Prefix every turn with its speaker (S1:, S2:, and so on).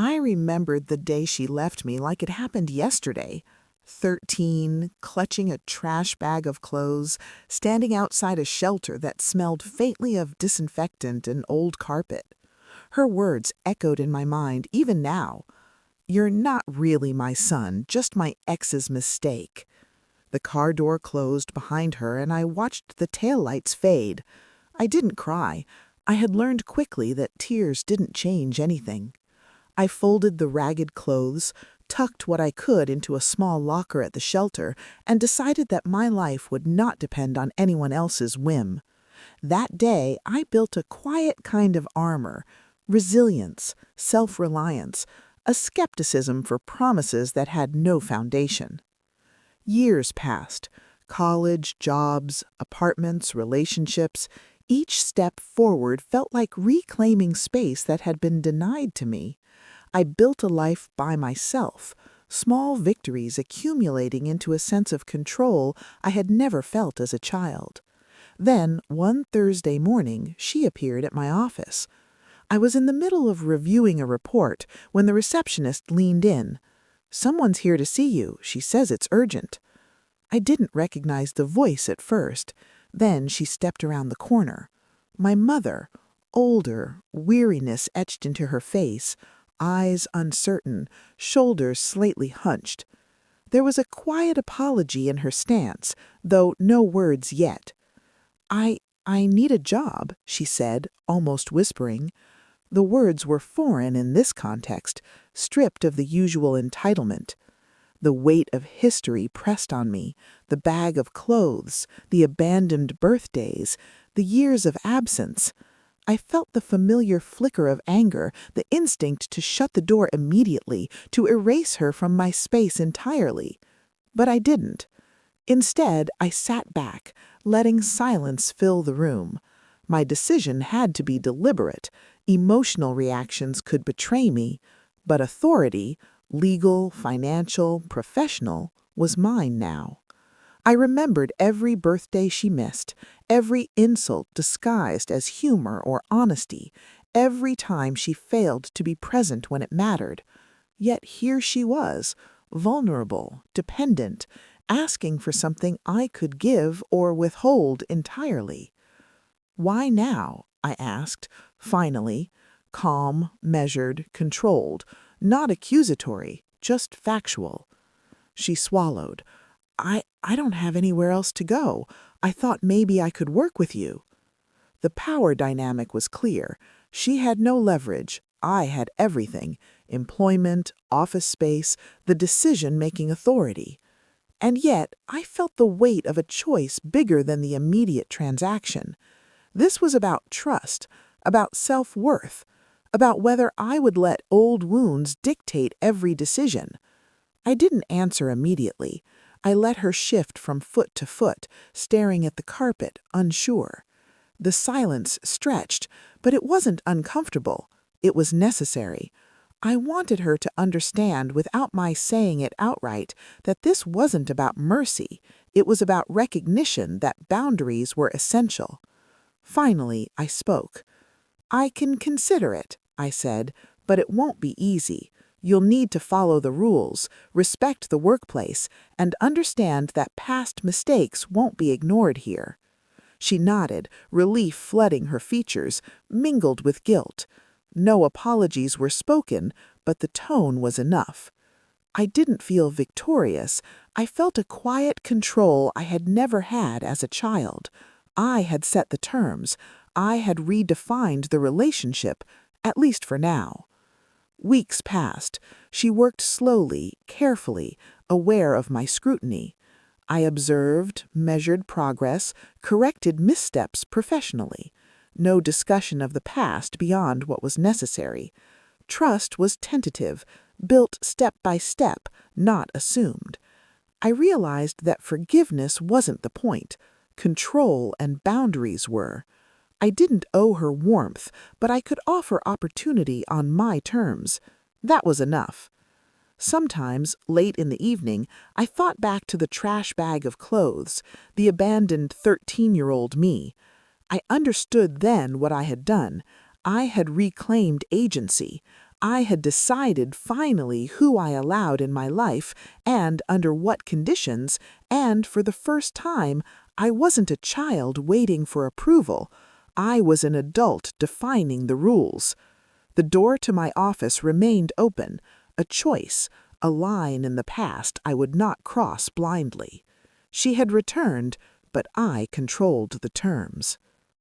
S1: I remembered the day she left me like it happened yesterday. 13, clutching a trash bag of clothes, standing outside a shelter that smelled faintly of disinfectant and old carpet. Her words echoed in my mind even now. "You're not really my son, just my ex's mistake." The car door closed behind her and I watched the taillights fade. I didn't cry. I had learned quickly that tears didn't change anything. I folded the ragged clothes, tucked what I could into a small locker at the shelter, and decided that my life would not depend on anyone else's whim. That day, I built a quiet kind of armor: resilience, self-reliance, a skepticism for promises that had no foundation. Years passed. College, jobs, apartments, relationships. Each step forward felt like reclaiming space that had been denied to me. I built a life by myself, small victories accumulating into a sense of control I had never felt as a child. Then, one Thursday morning, she appeared at my office. I was in the middle of reviewing a report when the receptionist leaned in. "Someone's here to see you. She says it's urgent." I didn't recognize the voice at first. Then she stepped around the corner. My mother, older, weariness etched into her face, eyes uncertain, shoulders slightly hunched. There was a quiet apology in her stance, though no words yet. I need a job," she said, almost whispering. The words were foreign in this context, stripped of the usual entitlement. The weight of history pressed on me, the bag of clothes, the abandoned birthdays, the years of absence. I felt the familiar flicker of anger, the instinct to shut the door immediately, to erase her from my space entirely. But I didn't. Instead, I sat back, letting silence fill the room. My decision had to be deliberate. Emotional reactions could betray me, but authority, legal, financial, professional, was mine now. I remembered every birthday she missed, every insult disguised as humor or honesty, every time she failed to be present when it mattered. Yet here she was, vulnerable, dependent, asking for something I could give or withhold entirely. "Why now?" I asked, finally, calm, measured, controlled, not accusatory, just factual. She swallowed. I don't have anywhere else to go. I thought maybe I could work with you." The power dynamic was clear. She had no leverage. I had everything: employment, office space, the decision-making authority. And yet, I felt the weight of a choice bigger than the immediate transaction. This was about trust, about self-worth, about whether I would let old wounds dictate every decision. I didn't answer immediately. I let her shift from foot to foot, staring at the carpet, unsure. The silence stretched, but it wasn't uncomfortable. It was necessary. I wanted her to understand, without my saying it outright, that this wasn't about mercy. It was about recognition that boundaries were essential. Finally, I spoke. "I can consider it," I said, "but it won't be easy. You'll need to follow the rules, respect the workplace, and understand that past mistakes won't be ignored here." She nodded, relief flooding her features, mingled with guilt. No apologies were spoken, but the tone was enough. I didn't feel victorious. I felt a quiet control I had never had as a child. I had set the terms. I had redefined the relationship, at least for now. Weeks passed. She worked slowly, carefully, aware of my scrutiny. I observed, measured progress, corrected missteps professionally. No discussion of the past beyond what was necessary. Trust was tentative, built step by step, not assumed. I realized that forgiveness wasn't the point. Control and boundaries were. I didn't owe her warmth, but I could offer opportunity on my terms. That was enough. Sometimes, late in the evening, I thought back to the trash bag of clothes, the abandoned 13-year-old me. I understood then what I had done. I had reclaimed agency. I had decided finally who I allowed in my life and under what conditions, and for the first time, I wasn't a child waiting for approval. I was an adult defining the rules. The door to my office remained open, a choice, a line in the past I would not cross blindly. She had returned, but I controlled the terms.